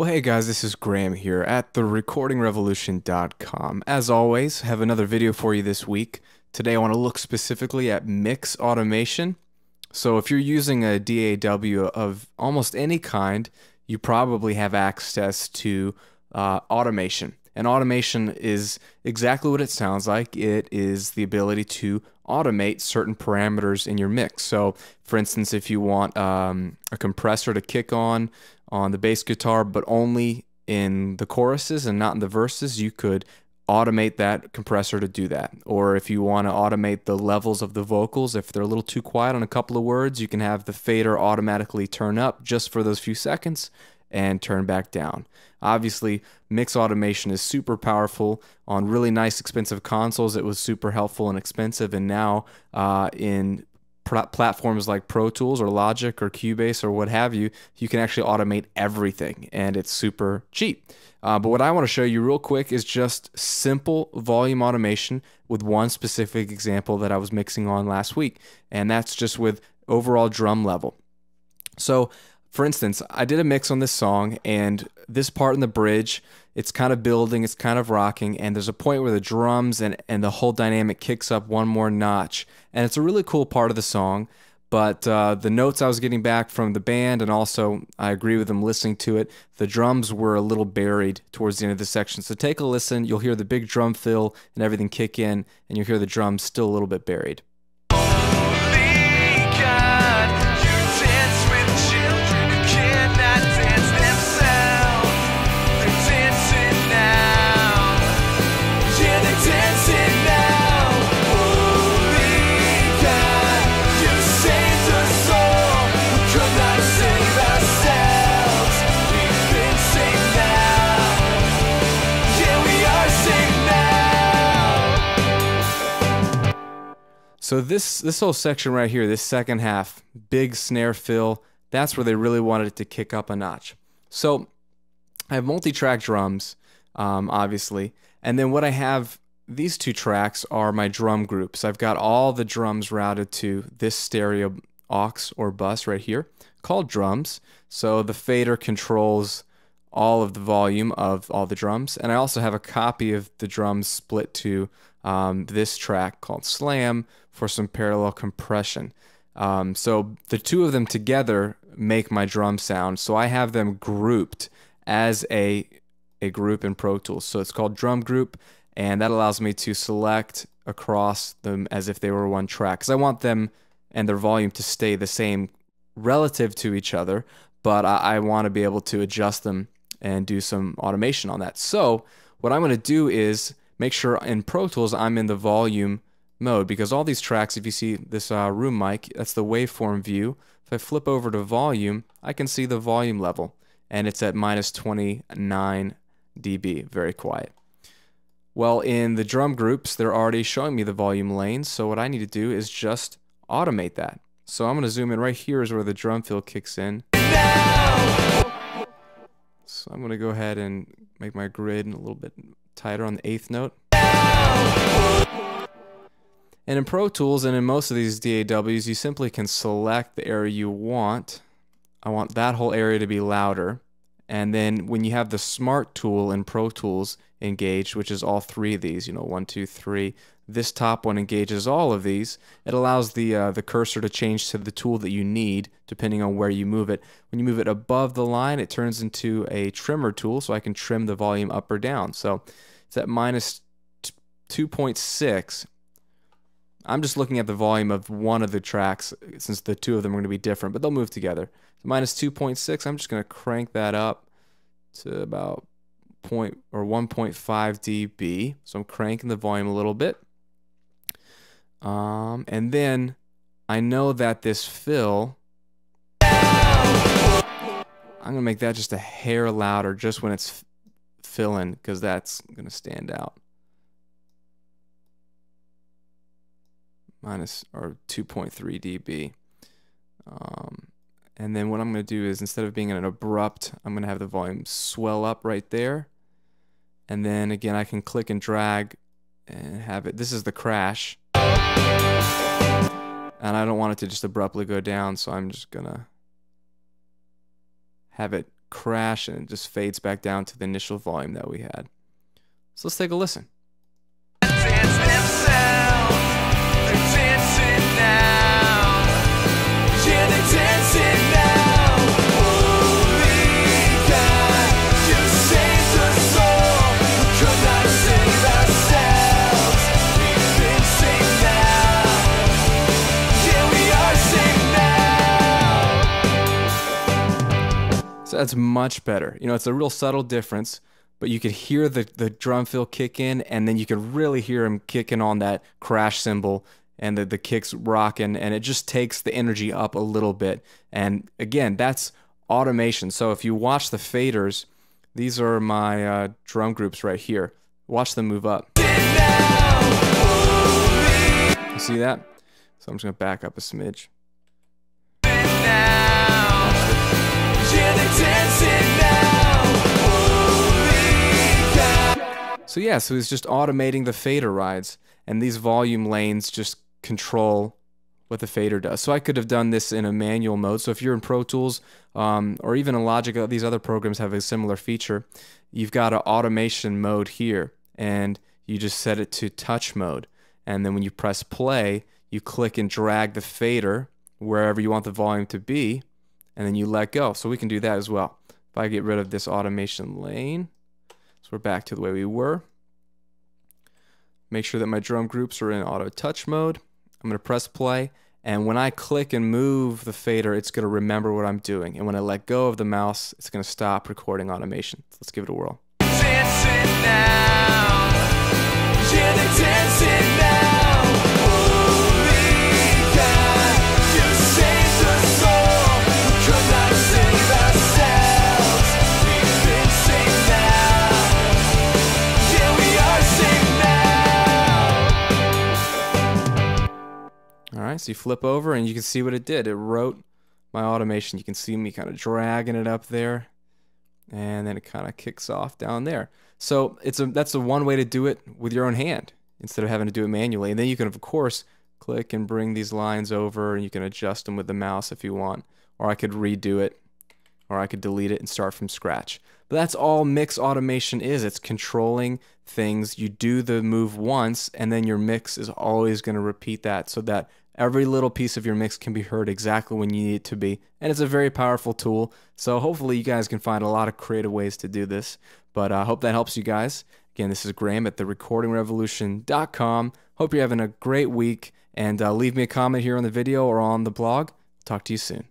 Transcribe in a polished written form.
Well, hey guys, this is Graham here at therecordingrevolution.com. As always, have another video for you this week. Today I want to look specifically at mix automation. So if you're using a DAW of almost any kind, you probably have access to automation. And automation is exactly what it sounds like. It is the ability to automate certain parameters in your mix. So for instance, if you want a compressor to kick on the bass guitar, but only in the choruses and not in the verses, you could automate that compressor to do that. Or if you want to automate the levels of the vocals, if they're a little too quiet on a couple of words, you can have the fader automatically turn up just for those few seconds and turn back down. Obviously, mix automation is super powerful on really nice expensive consoles. It was super helpful and expensive, and now in platforms like Pro Tools or Logic or Cubase or what have you, you can actually automate everything, and it's super cheap. But what I want to show you real quick is just simple volume automation with one specific example that I was mixing on last week, and that's just with overall drum level. So for instance, I did a mix on this song, and this part in the bridge, it's kind of building, it's kind of rocking, and there's a point where the drums and the whole dynamic kicks up one more notch. And it's a really cool part of the song, but the notes I was getting back from the band, and also I agree with them listening to it, the drums were a little buried towards the end of the section. So take a listen, you'll hear the big drum fill and everything kick in, and you'll hear the drums still a little bit buried. So this whole section right here, this second half, big snare fill, that's where they really wanted it to kick up a notch. So I have multi-track drums, obviously, and then what I have, these two tracks are my drum groups. I've got all the drums routed to this stereo aux or bus right here, called drums. So the fader controls all of the volume of all the drums, and I also have a copy of the drums split to this track called Slam for some parallel compression. So the two of them together make my drum sound, so I have them grouped as a group in Pro Tools. So it's called drum group, and that allows me to select across them as if they were one track, because I want them and their volume to stay the same relative to each other, but I want to be able to adjust them and do some automation on that. So what I'm going to do is make sure in Pro Tools I'm in the volume mode, because all these tracks, if you see this room mic, that's the waveform view. If I flip over to volume, I can see the volume level, and it's at minus 29 dB, very quiet. Well, in the drum groups, they're already showing me the volume lanes, so what I need to do is just automate that. So I'm going to zoom in. Right here is where the drum fill kicks in. So I'm going to go ahead and make my grid a little bit tighter on the 8th note. And in Pro Tools and in most of these DAWs, you simply can select the area you want. I want that whole area to be louder. And then when you have the Smart tool in Pro Tools engaged, which is all three of these, 1, 2, 3, this top one engages all of these. It allows the cursor to change to the tool that you need depending on where you move it. When you move it above the line, it turns into a trimmer tool, so I can trim the volume up or down. So it's at minus 2.6. I'm just looking at the volume of one of the tracks, since the two of them are going to be different, but they'll move together. Minus 2.6, I'm just going to crank that up to about 1.5 dB. So I'm cranking the volume a little bit. And then I know that this fill, I'm going to make that just a hair louder just when it's filling, because that's going to stand out. Minus or 2.3 dB. And then what I'm going to do is, instead of being an abrupt, I'm going to have the volume swell up right there. And then again, I can click and drag and have it. This is the crash. and I don't want it to just abruptly go down, so I'm just gonna have it crash and it just fades back down to the initial volume that we had. So let's take a listen. So that's much better. You know, it's a real subtle difference, but you could hear the drum fill kick in, and then you can really hear him kicking on that crash cymbal and the kicks rocking, and it just takes the energy up a little bit. And again, that's automation. So if you watch the faders, these are my drum groups right here. Watch them move up. You see that? So I'm just going to back up a smidge. So yeah, so it's just automating the fader rides, and these volume lanes just control what the fader does. So I could have done this in a manual mode. So if you're in Pro Tools or even in Logic, these other programs have a similar feature. You've got an automation mode here, and you just set it to touch mode. And then when you press play, you click and drag the fader wherever you want the volume to be, and then you let go. So we can do that as well. If I get rid of this automation lane, so we're back to the way we were. Make sure that my drum groups are in auto touch mode. I'm going to press play, and when I click and move the fader, it's going to remember what I'm doing. And when I let go of the mouse, it's going to stop recording automation. So let's give it a whirl. Alright, so you flip over and you can see what it did. It wrote my automation. You can see me kind of dragging it up there, and then it kind of kicks off down there. So that's a one way to do it with your own hand instead of having to do it manually. And then you can, of course, click and bring these lines over, and you can adjust them with the mouse if you want. Or I could redo it, or I could delete it and start from scratch. But that's all mix automation is. It's controlling things. You do the move once, and then your mix is always going to repeat that so that every little piece of your mix can be heard exactly when you need it to be. And it's a very powerful tool. So hopefully you guys can find a lot of creative ways to do this. But I hope that helps you guys. Again, this is Graham at therecordingrevolution.com. Hope you're having a great week. And leave me a comment here on the video or on the blog. Talk to you soon.